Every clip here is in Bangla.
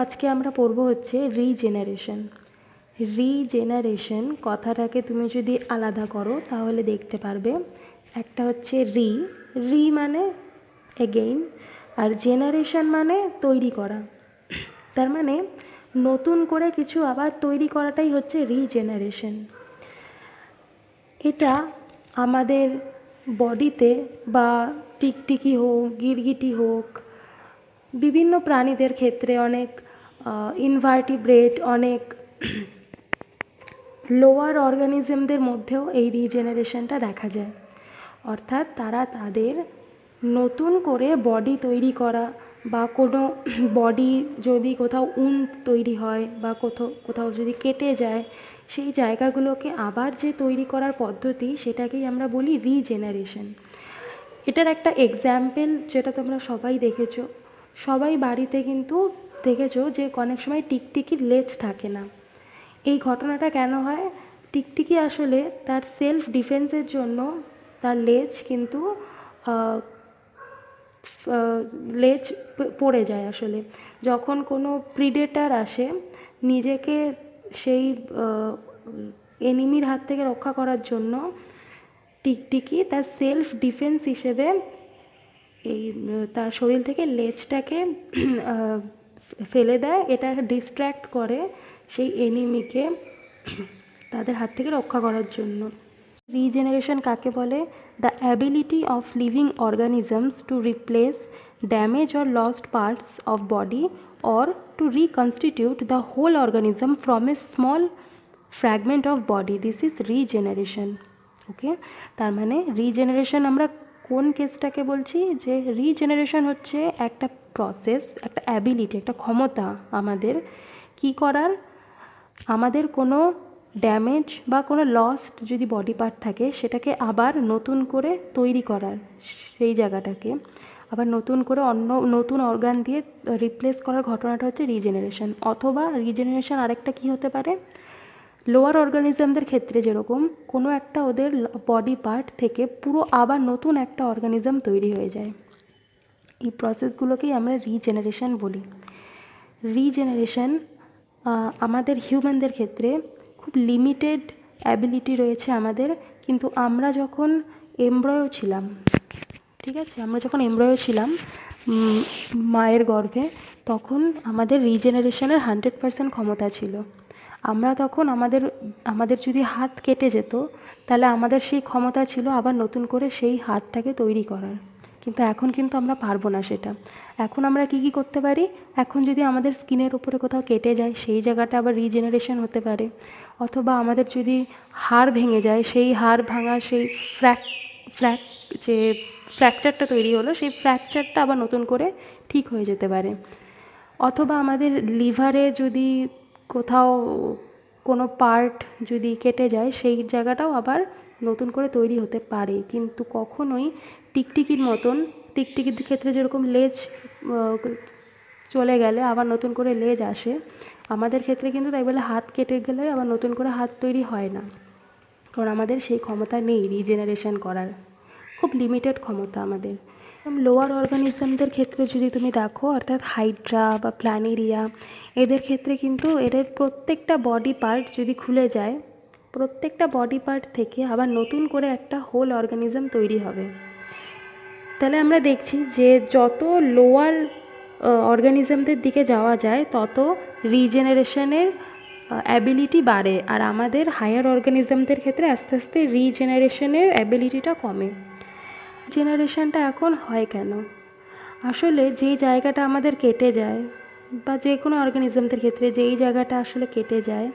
আজকে আমরা পড়ব হচ্ছে রিজেনারেশন। রিজেনারেশন কথাটাকে তুমি যদি আলাদা করো তাহলে দেখতে পারবে একটা হচ্ছে রি, রি মানে এগেইন, আর জেনারেশন মানে তৈরি করা। তার মানে নতুন করে কিছু আবার তৈরি করাটাই হচ্ছে রিজেনারেশন। এটা আমাদের বডিতে বা টিকটিকি হোক, গিরগিটি হোক, বিভিন্ন প্রাণীদের ক্ষেত্রে, অনেক ইনভার্টিব্রেট, অনেক লোয়ার অর্গানিজমদের মধ্যেও এই রিজেনারেশনটা দেখা যায়। অর্থাৎ তারা তাদের নতুন করে বডি তৈরি করা, বা কোনো বডি যদি কোথাও উন্ড তৈরি হয় বা কোথাও যদি কেটে যায়, সেই জায়গাগুলোকে আবার যে তৈরি করার পদ্ধতি, সেটাকেই আমরা বলি রিজেনারেশন। এটার একটা এক্সাম্পল যেটা তোমরা সবাই দেখেছো, সবাই বাড়িতে কিন্তু দেখেছো যে অনেক সময় টিকটিকির লেজ থাকে না। এই ঘটনাটা কেন হয়? টিকটিকি আসলে তার সেলফ ডিফেন্সের জন্য তার লেজ কিন্তু লেজ পড়ে যায়। আসলে যখন কোনো প্রিডেটার আসে, নিজেকে সেই এনিমির হাত থেকে রক্ষা করার জন্য টিকটিকি তার সেলফ ডিফেন্স হিসেবে এই তার শরীর থেকে লেজটাকে ফেলে দেয়। এটা ডিস্ট্র্যাক্ট করে সেই এনিমিকে তাদের হাত থেকে রক্ষা করার জন্য। রিজেনারেশন কাকে বলে? The ability of living organisms to replace damage or lost parts of body or to reconstitute the whole organism from a small fragment of body. This is regeneration. Okay, তার মানে রিজেনারেশন আমরা কোন কেসটাকে বলছি? যে রিজেনারেশন হচ্ছে একটা প্রসেস, একটা অ্যাবিলিটি, একটা ক্ষমতা আমাদের কি করার, আমাদের কোনো ড্যামেজ বা কোনো লস্ট যদি বডি পার্ট থাকে, সেটাকে আবার নতুন করে তৈরি করার, সেই জায়গাটাকে আবার নতুন করে অন্য নতুন অর্গান দিয়ে রিপ্লেস করার ঘটনাটা হচ্ছে রিজেনারেশন। অথবা রিজেনারেশন আরেকটা কি হতে পারে? লোয়ার অর্গানিজমদের ক্ষেত্রে যেরকম কোনো একটা ওদের বডি পার্ট থেকে পুরো আবার নতুন একটা অর্গানিজম তৈরি হয়ে যায়। এই প্রসেসগুলোকেই আমরা রিজেনারেশন বলি। রিজেনারেশন আমাদের হিউম্যানদের ক্ষেত্রে খুব লিমিটেড অ্যাবিলিটি রয়েছে আমাদের। কিন্তু আমরা যখন এমব্রয়ো ছিলাম, ঠিক আছে, আমরা যখন এমব্রয়ো ছিলাম মায়ের গর্ভে, তখন আমাদের রিজেনারেশনের 100% ক্ষমতা ছিল। আমরা তখন আমাদের যদি হাত কেটে যেত, তাহলে আমাদের সেই ক্ষমতা ছিল আবার নতুন করে সেই হাতটাকে তৈরি করার। কিন্তু এখন কিন্তু আমরা পারবো না সেটা। এখন আমরা কি করতে পারি? এখন যদি আমাদের স্কিনের উপরে কোথাও কেটে যায়, সেই জায়গাটা আবার রিজেনারেশন হতে পারে। অথবা আমাদের যদি হাড় ভেঙে যায়, সেই হাড় ভাঙা সেই যে ফ্র্যাকচারটা তৈরি হলো, সেই ফ্র্যাকচারটা আবার নতুন করে ঠিক হয়ে যেতে পারে। অথবা আমাদের লিভারে যদি কোথাও কোনো পার্ট যদি কেটে যায়, সেই জায়গাটাও আবার নতুন করে তৈরি হতে পারে। কিন্তু কখনোই টিকটিকির মতন, টিকটিকির ক্ষেত্রে যেরকম লেজ চলে গেলে আবার নতুন করে লেজ আসে, আমাদের ক্ষেত্রে কিন্তু তাই বলে হাত কেটে গেলে আবার নতুন করে হাত তৈরি হয় না। কারণ আমাদের সেই ক্ষমতা নেই রিজেনারেশন করার, খুব লিমিটেড ক্ষমতা আমাদের। লোয়ার অর্গানিজমদের ক্ষেত্রে যদি তুমি দেখো, অর্থাৎ হাইড্রা বা প্ল্যানেরিয়া, এদের ক্ষেত্রে কিন্তু এদের প্রত্যেকটা বডি পার্ট যদি খুলে যায়, প্রত্যেকটা বডি পার্ট থেকে আবার নতুন করে একটা হোল অর্গানিজম তৈরি হবে। তাহলে আমরা দেখছি যে যত লোয়ার অর্গানিজমদের দিকে যাওয়া যায়, তত রিজেনারেশনের অ্যাবিলিটি বাড়ে, আর আমাদের হায়ার অর্গানিজমদের ক্ষেত্রে আস্তে আস্তে রিজেনারেশনের অ্যাবিলিটিটা কমে। জেনারেশনটা এখন হয় কেন? আসলে যেই জায়গাটা আমাদের কেটে যায়, বা যে কোনো অর্গানিজমদের ক্ষেত্রে যেই জায়গাটা আসলে কেটে যায়,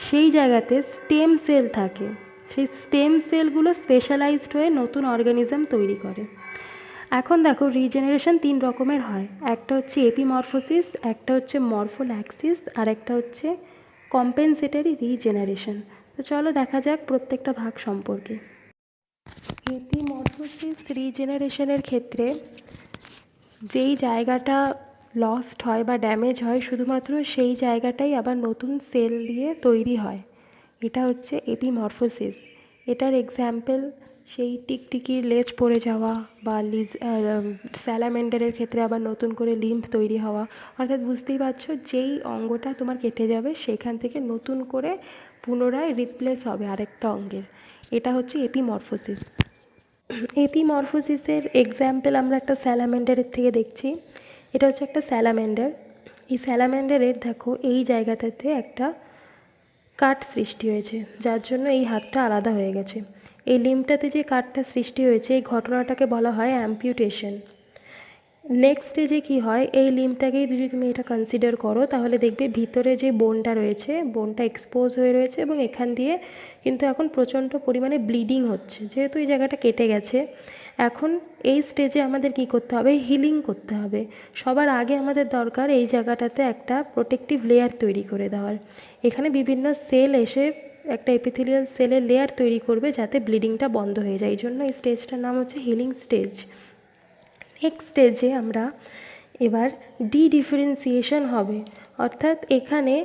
সেই জায়গাতে স্টেম সেল থাকে। সেই স্টেম সেলগুলো স্পেশালাইজড হয়ে নতুন অর্গানিজম তৈরি করে। এখন দেখো, রিজেনারেশন 3 রকমের হয়। একটা হচ্ছে এপিমরফোসিস, একটা হচ্ছে মরফোল্যাক্সিস, আর একটা হচ্ছে কম্পেনসেটরি রিজেনারেশন। তো চলো দেখা যাক প্রত্যেকটা ভাগ সম্পর্কে। এপিমরফোসিস রিজেনারেশনের ক্ষেত্রে যেই জায়গাটা লস্ট হয় বা ড্যামেজ হয়, শুধুমাত্র সেই জায়গাটাই আবার নতুন সেল দিয়ে তৈরি হয়। এটা হচ্ছে এপিমরফোসিস। এটার এক্সাম্পল সেই টিকটিকির লেজ পড়ে যাওয়া বা স্যালামেন্ডারের ক্ষেত্রে আবার নতুন করে লিম্ফ তৈরি হওয়া, অর্থাৎ বুঝতেই পারছো যেই অঙ্গটা তোমার কেটে যাবে সেখান থেকে নতুন করে পুনরায় রিপ্লেস হবে আরেকটা অঙ্গের, এটা হচ্ছে এপিমরফোসিস। এপিমরফোসিসের এক্সাম্পল আমরা একটা স্যালামেন্ডারের থেকে দেখছি। এটা হচ্ছে একটা স্যালামেন্ডার। এই স্যালামেন্ডারের দেখো এই জায়গাটাতে একটা কাট সৃষ্টি হয়েছে, যার জন্য এই হাতটা আলাদা হয়ে গেছে। এই লিম্ফটাতে যে কাটটা সৃষ্টি হয়েছে এই ঘটনাটাকে বলা হয় অ্যাম্পিউটেশন। নেক্সট স্টেজে কী হয়, এই লিম্ফটাকেই যদি তুমি এটা কনসিডার করো তাহলে দেখবে ভিতরে যে বোনটা রয়েছে, বোনটা এক্সপোজ হয়ে রয়েছে এবং এখান দিয়ে কিন্তু এখন প্রচণ্ড পরিমাণে ব্লিডিং হচ্ছে, যেহেতু এই জায়গাটা কেটে গেছে। এখন এই স্টেজে আমাদের কি করতে হবে, হিলিং করতে হবে। সবার আগে আমাদের দরকার এই জায়গাটাতে একটা প্রোটেক্টিভ লেয়ার তৈরি করে দেওয়ার। এখানে বিভিন্ন সেল এসে একটা এপিথেলিয়াল সেলের লেয়ার তৈরি করবে যাতে ব্লিডিংটা বন্ধ হয়ে যায়। এই জন্য এই স্টেজটার নাম হচ্ছে হিলিং স্টেজ। নেক্সট স্টেজে আমরা এবার ডিফারেন্সিয়েশন হবে, অর্থাৎ এখানে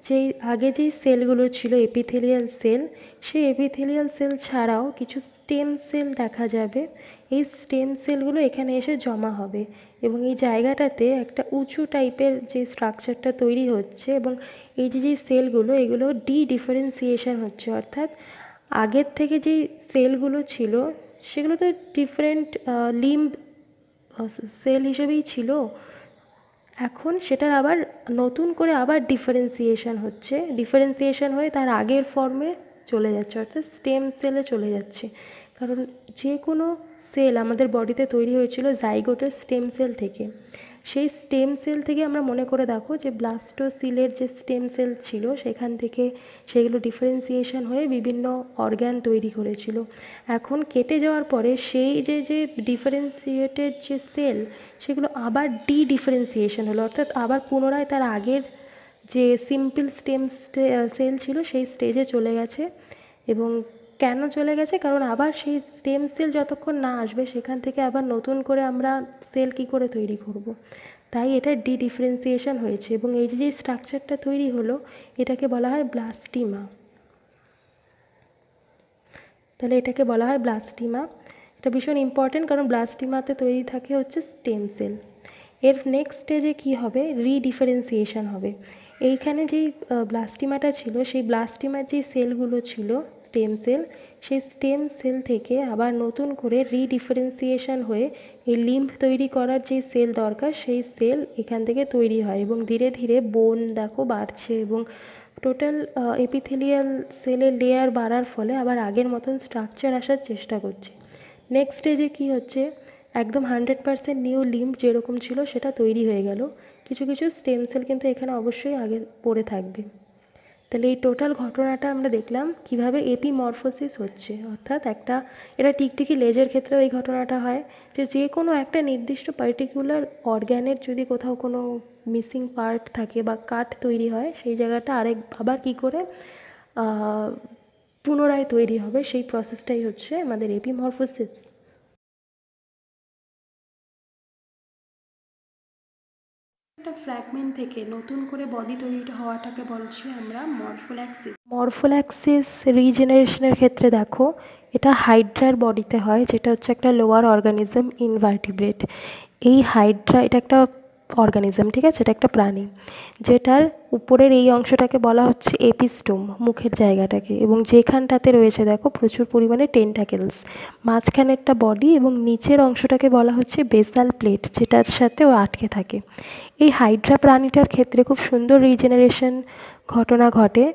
যেই আগে যেই সেলগুলো ছিল এপিথেলিয়াল সেল, সেই এপিথেলিয়াল সেল ছাড়াও কিছু স্টেম সেল দেখা যাবে। এই স্টেম সেলগুলো এখানে এসে জমা হবে এবং এই জায়গাটাতে একটা উঁচু টাইপের যে স্ট্রাকচারটা তৈরি হচ্ছে এবং এই যে সেলগুলো এগুলো ডিফারেন্সিয়েশন হচ্ছে, অর্থাৎ আগের থেকে যেই সেলগুলো ছিল সেগুলো তো ডিফারেন্ট লিম্ব সেল হিসেবেই ছিল, এখন সেটার আবার নতুন করে আবার ডিফারেন্সিয়েশন হচ্ছে, ডিফারেন্সিয়েশন হয়ে তার আগের ফর্মে চলে যাচ্ছে, অর্থাৎ স্টেম সেলে চলে যাচ্ছে। কারণ যে কোনো সেল আমাদের বডিতে তৈরি হয়েছিল জাইগোটের স্টেম সেল থেকে। সেই স্টেম সেল থেকে আমরা মনে করে দেখো যে ব্লাস্টোসিলের যে স্টেম সেল ছিল সেখান থেকে সেগুলো ডিফারেন্সিয়েশন হয়ে বিভিন্ন অর্গ্যান তৈরি করেছিল। এখন কেটে যাওয়ার পরে সেই যে ডিফারেন্সিয়েটেড যে সেল সেগুলো আবার ডিফারেন্সিয়েশন হলো, অর্থাৎ আবার পুনরায় তার আগের যে সিম্পল স্টেম সেল ছিল সেই স্টেজে চলে গেছে। এবং কেন চলে গেছে, কারণ আবার সেই স্টেম সেল যতক্ষণ না আসবে সেখান থেকে আবার নতুন করে আমরা সেল কী করে তৈরি করব। তাই এটা ডিফারেন্সিয়েশন হয়েছে এবং এই যে স্ট্রাকচারটা তৈরি হলো এটাকে বলা হয় ব্লাস্টিমা। তাহলে এটাকে বলা হয় ব্লাস্টিমা। এটা ভীষণ ইম্পর্টেন্ট কারণ ব্লাস্টিমাতে তৈরি থাকে হচ্ছে স্টেম সেল। এর নেক্সট স্টেজে কী হবে, ডিফারেন্সিয়েশন হবে। এইখানে যেই ব্লাস্টিমাটা ছিল সেই ব্লাস্টিমার যেই সেলগুলো ছিল স্টেম সেল, সেই স্টেম সেল থেকে আবার নতুন করে ডিফারেন্সিয়েশন হয়ে এই লিম্ফ তৈরি করার যে সেল দরকার সেই সেল এখান থেকে তৈরি হয় এবং ধীরে ধীরে বোন দেখো বাড়ছে এবং টোটাল এপিথেলিয়াল সেলের লেয়ার বাড়ার ফলে আবার আগের মতন স্ট্রাকচার আসার চেষ্টা করছে। নেক্সট স্টেজে কী হচ্ছে, একদম 100% নিউ লিম্ফ যেরকম ছিল সেটা তৈরি হয়ে গেল, কিছু কিছু স্টেম সেল কিন্তু এখানে অবশ্যই আগে পড়ে থাকবে। তাহলে এই টোটাল ঘটনাটা আমরা দেখলাম কিভাবে এপিমরফোসিস হচ্ছে, অর্থাৎ এটা টিকটিকি লেজের ক্ষেত্রেও এই ঘটনাটা হয় যে কোনো একটা নির্দিষ্ট পার্টিকুলার অর্গ্যানের যদি কোথাও কোনো মিসিং পার্ট থাকে বা কাট তৈরি হয় সেই জায়গাটা আবার কী করে পুনরায় তৈরি হবে, সেই প্রসেসটাই হচ্ছে আমাদের এপিমরফোসিস। একটা ফ্র্যাগমেন্ট থেকে নতুন করে বডি তৈরি হওয়াটাকে বলছি আমরা মরফোল্যাক্সিস। মরফোল্যাক্সিস রিজেনারেশনের ক্ষেত্রে দেখো এটা হাইড্রার বডিতে হয়, যেটা হচ্ছে একটা লোয়ার অর্গানিজম ইনভার্টিব্রেট। এই হাইড্রা এটা একটা অর্গানিজম, ঠিক আছে, এটা একটা প্রাণী, যেটার উপরের এই অংশটাকে বলা হচ্ছে এপিস্টোম, মুখের জায়গাটাকে, এবং যেখানটাতে রয়েছে দেখো প্রচুর পরিমাণে টেন্টাকেলস, মাঝখানেরটা বডি এবং নিচের অংশটাকে বলা হচ্ছে বেসাল প্লেট, যেটার সাথে ও আটকে থাকে। এই হাইড্রা প্রাণীটার ক্ষেত্রে খুব সুন্দর রিজেনারেশন ঘটনা ঘটে।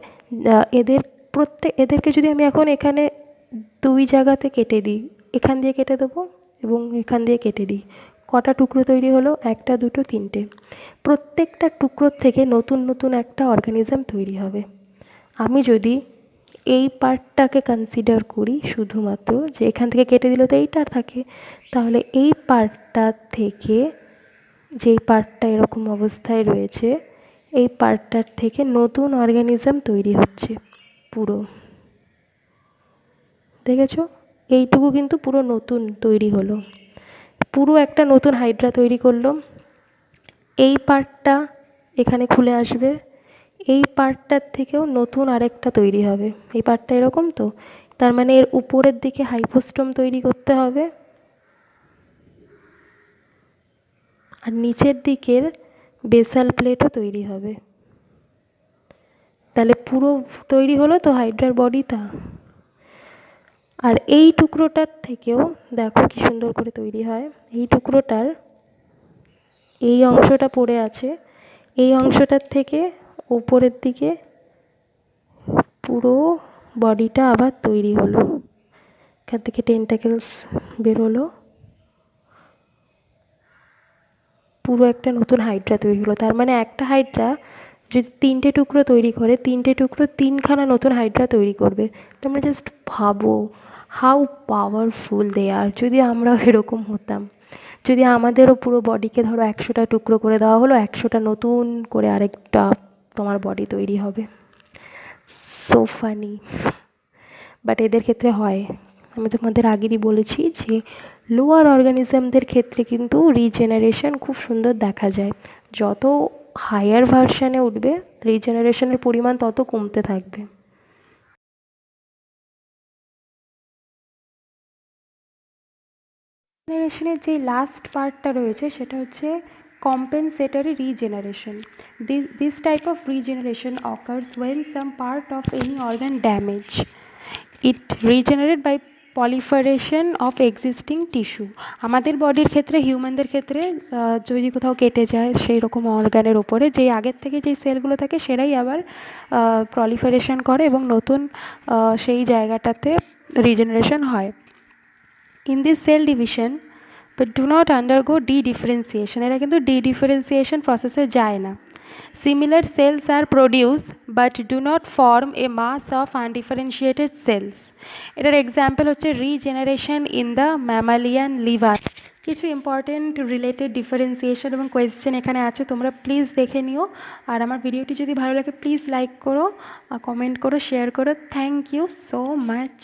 এদেরকে যদি আমি এখন এখানে দুই জায়গাতে কেটে দিই, এখান দিয়ে কেটে দেবো এবং এখান দিয়ে কেটে দিই, কটা টুকরো তৈরি হলো, একটা দুটো তিনটে। প্রত্যেকটা টুকরোর থেকে নতুন নতুন একটা অর্গানিজম তৈরি হবে। আমি যদি এই পার্টটাকে কনসিডার করি শুধুমাত্র, যে এখান থেকে কেটে দিলে তো এইটা থাকে, তাহলে এই পার্টটা থেকে যেই পার্টটা এরকম অবস্থায় রয়েছে এই পার্টটার থেকে নতুন অর্গানিজম তৈরি হচ্ছে পুরো, দেখেছো, এইটুকু কিন্তু পুরো নতুন তৈরি হলো, পুরো একটা নতুন হাইড্রা তৈরি করলো। এই পার্টটা এখানে খুলে আসবে, এই পার্টটার থেকেও নতুন আরেকটা তৈরি হবে, এই পার্টটা এরকম তো তার মানে এর উপরের দিকে হাইপোস্টোম তৈরি করতে হবে, আর নিচের দিকের বেসাল প্লেটও তৈরি হবে। তাহলে পুরো তৈরি হলো তো হাইড্রার বডিটা। আর এই টুকরোটার থেকেও দেখো কি সুন্দর করে তৈরি হয়। এই টুকরোটার এই অংশটা পড়ে আছে, এই অংশটার থেকে ওপরের দিকে পুরো বডিটা আবার তৈরি হলো। এখান থেকে টেন্টাকেলস বেরোলো, পুরো একটা নতুন হাইড্রা তৈরি হলো। তার মানে একটা হাইড্রা যদি 3টে টুকরো তৈরি করে, 3টে টুকরো 3খানা নতুন হাইড্রা তৈরি করবে। তোমরা জাস্ট ভাবো হাউ পাওয়ারফুল দে আর। যদি আমরাও এরকম হতাম, যদি আমাদেরও পুরো বডিকে ধরো 100টা টুকরো করে দেওয়া হলো, 100টা নতুন করে আরেকটা তোমার বডি তৈরি হবে। সো ফানি, বাট এদের ক্ষেত্রে হয়। আমি তোমাদের আগেরই বলেছি যে লোয়ার অর্গানিজমদের ক্ষেত্রে কিন্তু রিজেনারেশন খুব সুন্দর দেখা যায়। যত হায়ার ভার্সানে উঠবে রিজেনারেশনের পরিমাণ তত কমতে থাকবে। রিজেনারেশনের যে লাস্ট পার্টটা রয়েছে সেটা হচ্ছে compensatory regeneration. This type of regeneration occurs when some part of any organ damage. It regenerates by proliferation of existing tissue. আমাদের বডির ক্ষেত্রে, হিউম্যানদের ক্ষেত্রে যদি কোথাও কেটে যায় সেই রকম অর্গানের ওপরে যেই আগের থেকে যেই সেলগুলো থাকে সেটাই আবার প্রলিফারেশন করে এবং নতুন সেই জায়গাটাতে রিজেনারেশন হয়। In this cell division but do not undergo de-differentiation. এরা কিন্তু de-differentiation প্রসেসে যায় না। Similar cells are produced but do not form a mass of undifferentiated cells. এটার এক্সাম্পল হচ্ছে regeneration in the mammalian liver. কিছু ইম্পর্টেন্ট রিলেটেড ডিফারেন্সিয়েশন এবং কোয়েশ্চেন এখানে আছে, তোমরা প্লিজ দেখে নিও। আর আমার ভিডিওটি যদি ভালো লাগে প্লিজ লাইক করো, কমেন্ট করো, শেয়ার করো। Thank you so much.